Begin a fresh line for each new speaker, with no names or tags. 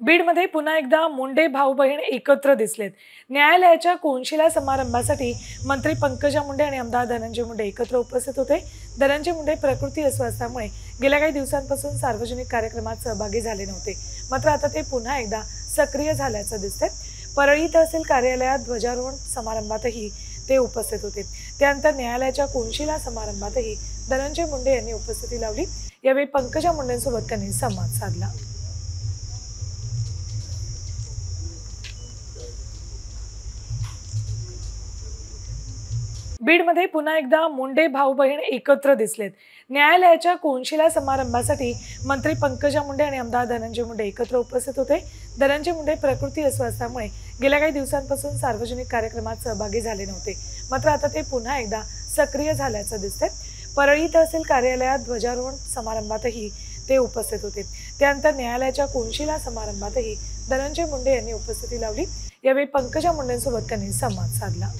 बीडमध्ये पुन्हा एकदा मुंडे भाऊ बहीण एकत्र दिसलेत। न्यायालयाच्या कोनशिला समारंभासाठी मंत्री पंकजा मुंडे आणि आमदार धनंजय मुंडे एकत्र उपस्थित होते। धनंजय मुंडे प्रकृती अस्वास्थ्यामुळे गेल्या काही दिवसांपासून सार्वजनिक कार्यक्रमात सहभागी झाले नव्हते, मात्र आता ते पुन्हा एकदा सक्रिय झाल्याचं दिसतंय। परळी तहसील कार्यालयात ध्वजारोहण समारंभातही ते उपस्थित होते। त्यानंतर न्यायालयाच्या कोनशिला समारंभातही धनंजय मुंडे यांनी उपस्थिती लावली। यावेळी पंकजा मुंडेंसोबत त्यांनी संवाद साधला। बीडमध्ये पुन्हा एकदा मुंडे भाऊ बहीण एकत्र दिसलेत। न्यायालयाच्या कोनशिला समारंभासाठी मंत्री पंकजा मुंडे आणि आमदार धनंजय मुंडे एकत्र उपस्थित होते। धनंजय मुंडे प्रकृती अस्वास्थ्यामुळे गेल्या काही दिवसांपासून सार्वजनिक कार्यक्रमात सहभागी झाले नव्हते, मात्र आता ते पुन्हा एकदा सक्रिय झाल्याचं दिसतंय। परळी तहसील कार्यालयात ध्वजारोहण समारंभातही ते उपस्थित होते। त्यानंतर न्यायालयाच्या कोनशिला समारंभातही धनंजय मुंडे यांनी उपस्थिती लावली। यावेळी पंकजा मुंडेंसोबत त्यांनी संवाद साधला।